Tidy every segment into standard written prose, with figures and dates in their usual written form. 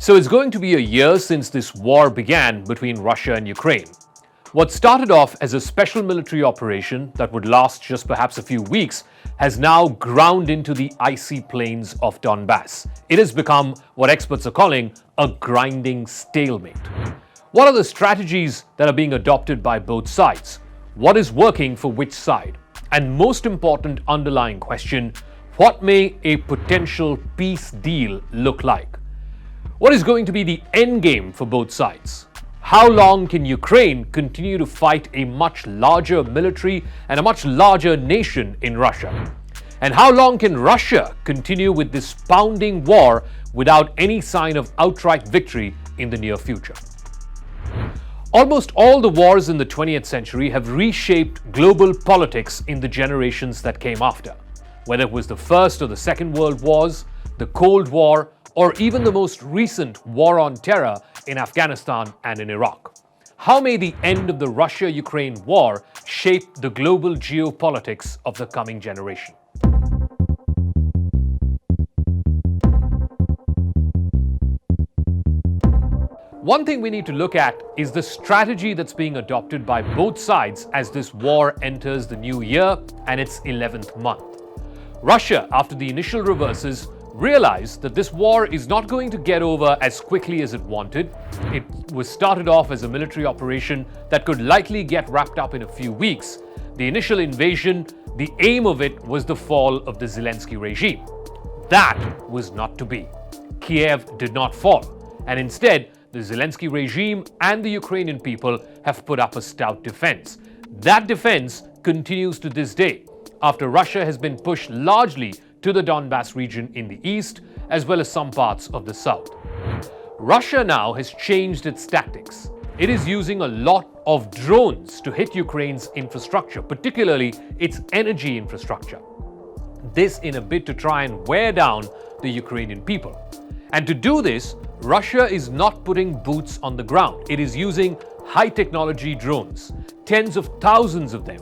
So it's going to be a year since this war began between Russia and Ukraine. What started off as a special military operation that would last just perhaps a few weeks has now ground into the icy plains of Donbas. It has become what experts are calling a grinding stalemate. What are the strategies that are being adopted by both sides? What is working for which side? And most important underlying question, what may a potential peace deal look like? What is going to be the end game for both sides? How long can Ukraine continue to fight a much larger military and a much larger nation in Russia? And how long can Russia continue with this pounding war without any sign of outright victory in the near future? Almost all the wars in the 20th century have reshaped global politics in the generations that came after. Whether it was the First or the Second World Wars, the Cold War, or even the most recent war on terror in Afghanistan and in Iraq. How may the end of the Russia-Ukraine war shape the global geopolitics of the coming generation? One thing we need to look at is the strategy that's being adopted by both sides as this war enters the new year and its 11th month. Russia, after the initial reverses, realized that this war is not going to get over as quickly as it wanted. It was started off as a military operation that could likely get wrapped up in a few weeks. The initial invasion, the aim of it was the fall of the Zelensky regime. That was not to be. Kiev did not fall, and instead, the Zelensky regime and the Ukrainian people have put up a stout defense. That defense continues to this day, after Russia has been pushed largely to the Donbas region in the east, as well as some parts of the south. Russia now has changed its tactics. It is using a lot of drones to hit Ukraine's infrastructure, particularly its energy infrastructure. This in a bid to try and wear down the Ukrainian people. And to do this, Russia is not putting boots on the ground. It is using high-technology drones, tens of thousands of them,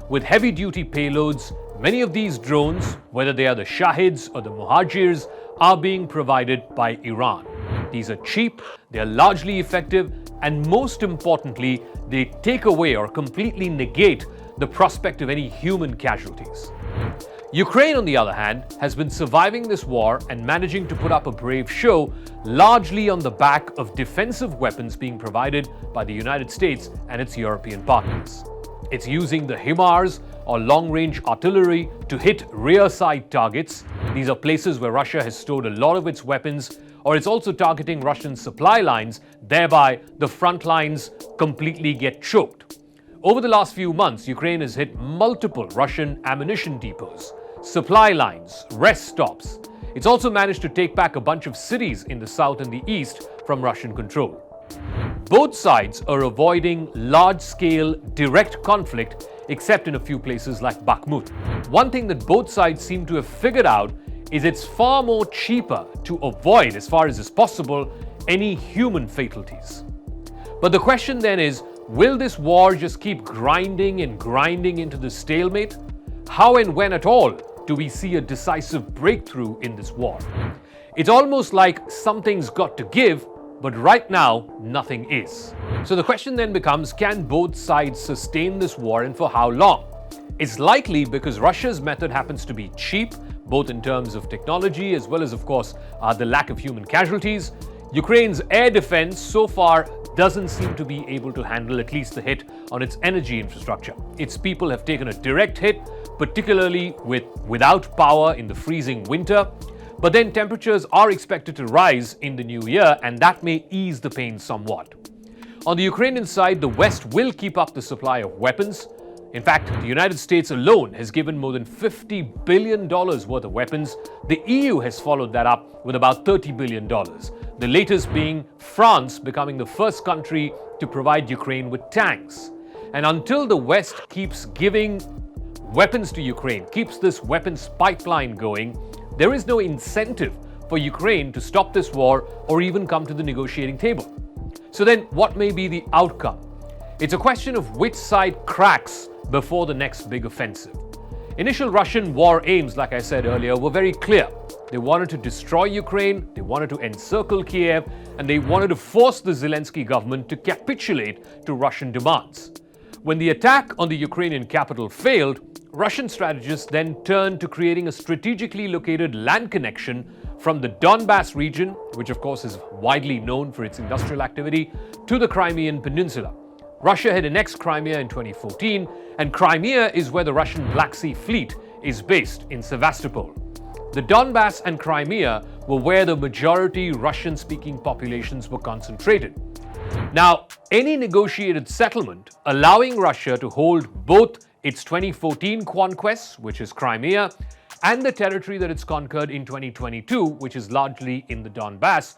with heavy-duty payloads. Many of these drones, whether they are the Shahids or the Muhajirs, are being provided by Iran. These are cheap, they are largely effective, and most importantly, they take away or completely negate the prospect of any human casualties. Ukraine, on the other hand, has been surviving this war and managing to put up a brave show, largely on the back of defensive weapons being provided by the United States and its European partners. It's using the HIMARS, or long-range artillery, to hit rear-side targets. These are places where Russia has stored a lot of its weapons, or it's also targeting Russian supply lines, thereby the front lines completely get choked. Over the last few months, Ukraine has hit multiple Russian ammunition depots, supply lines, rest stops. It's also managed to take back a bunch of cities in the south and the east from Russian control. Both sides are avoiding large-scale direct conflict, except in a few places like Bakhmut. One thing that both sides seem to have figured out is it's far more cheaper to avoid, as far as is possible, any human fatalities. But the question then is, will this war just keep grinding and grinding into the stalemate? How and when at all do we see a decisive breakthrough in this war? It's almost like something's got to give, but right now, nothing is. So the question then becomes, can both sides sustain this war and for how long? It's likely because Russia's method happens to be cheap, both in terms of technology as well as, of course, the lack of human casualties. Ukraine's air defense so far doesn't seem to be able to handle at least the hit on its energy infrastructure. Its people have taken a direct hit, particularly without power in the freezing winter. But then temperatures are expected to rise in the new year, and that may ease the pain somewhat. On the Ukrainian side, the West will keep up the supply of weapons. In fact, the United States alone has given more than $50 billion worth of weapons. The EU has followed that up with about $30 billion. The latest being France becoming the first country to provide Ukraine with tanks. And until the West keeps giving weapons to Ukraine, keeps this weapons pipeline going, there is no incentive for Ukraine to stop this war or even come to the negotiating table. So then, what may be the outcome? It's a question of which side cracks before the next big offensive. Initial Russian war aims, like I said earlier, were very clear. They wanted to destroy Ukraine, they wanted to encircle Kiev, and they wanted to force the Zelensky government to capitulate to Russian demands. When the attack on the Ukrainian capital failed, Russian strategists then turned to creating a strategically located land connection from the Donbas region, which of course is widely known for its industrial activity, to the Crimean Peninsula. Russia had annexed Crimea in 2014, and Crimea is where the Russian Black Sea Fleet is based in Sevastopol. The Donbas and Crimea were where the majority Russian-speaking populations were concentrated. Now, any negotiated settlement allowing Russia to hold both its 2014 conquests, which is Crimea, and the territory that it's conquered in 2022, which is largely in the Donbas,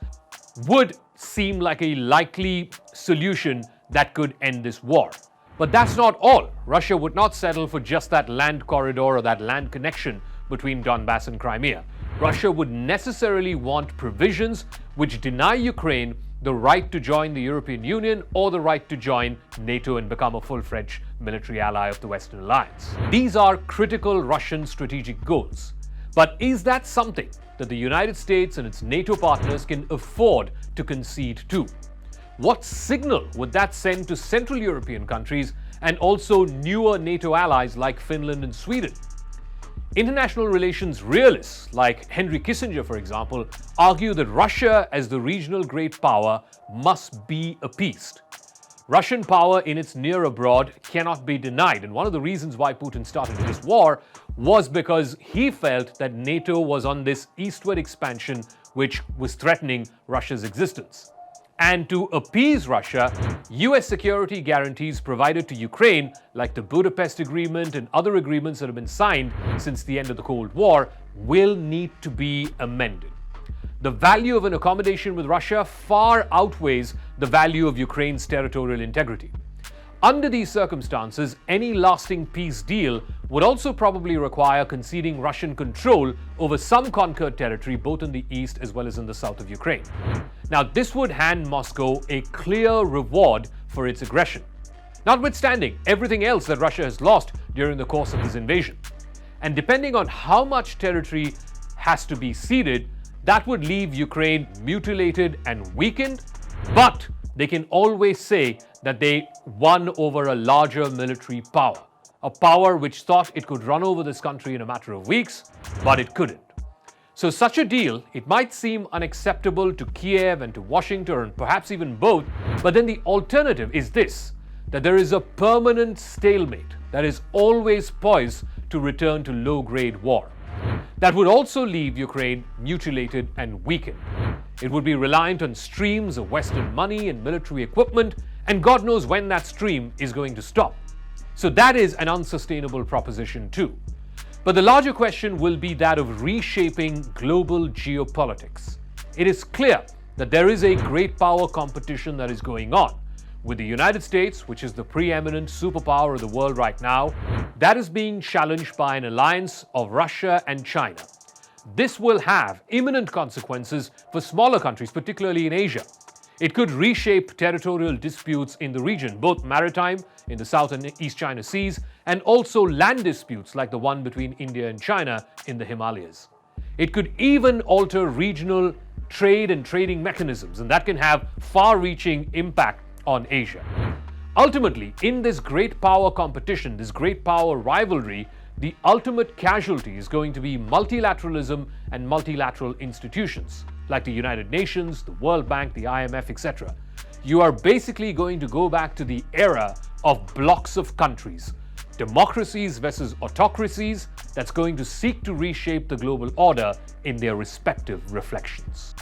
would seem like a likely solution that could end this war. But that's not all. Russia would not settle for just that land corridor or that land connection between Donbas and Crimea. Russia would necessarily want provisions which deny Ukraine the right to join the European Union or the right to join NATO and become a full-fledged military ally of the Western Alliance. These are critical Russian strategic goals. But is that something that the United States and its NATO partners can afford to concede to? What signal would that send to Central European countries and also newer NATO allies like Finland and Sweden? International relations realists like Henry Kissinger, for example, argue that Russia as the regional great power must be appeased. Russian power in its near abroad cannot be denied, and one of the reasons why Putin started this war was because he felt that NATO was on this eastward expansion which was threatening Russia's existence. And to appease Russia, US security guarantees provided to Ukraine, like the Budapest Agreement and other agreements that have been signed since the end of the Cold War, will need to be amended. The value of an accommodation with Russia far outweighs the value of Ukraine's territorial integrity. Under these circumstances, any lasting peace deal would also probably require conceding Russian control over some conquered territory both in the east as well as in the south of Ukraine. Now, this would hand Moscow a clear reward for its aggression, notwithstanding everything else that Russia has lost during the course of this invasion. And depending on how much territory has to be ceded, that would leave Ukraine mutilated and weakened, but they can always say that they won over a larger military power, a power which thought it could run over this country in a matter of weeks, but it couldn't. So such a deal, it might seem unacceptable to Kiev and to Washington, or perhaps even both, but then the alternative is this, that there is a permanent stalemate that is always poised to return to low-grade war. That would also leave Ukraine mutilated and weakened. It would be reliant on streams of Western money and military equipment, and God knows when that stream is going to stop. So that is an unsustainable proposition too. But the larger question will be that of reshaping global geopolitics. It is clear that there is a great power competition that is going on, with the United States, which is the preeminent superpower of the world right now, that is being challenged by an alliance of Russia and China. This will have imminent consequences for smaller countries, particularly in Asia. It could reshape territorial disputes in the region, both maritime in the South and East China Seas, and also land disputes like the one between India and China in the Himalayas. It could even alter regional trade and trading mechanisms, and that can have far-reaching impact on Asia. Ultimately, in this great power competition, this great power rivalry, the ultimate casualty is going to be multilateralism and multilateral institutions like the United Nations, the World Bank, the IMF, etc. You are basically going to go back to the era of blocks of countries, democracies versus autocracies, that's going to seek to reshape the global order in their respective reflections.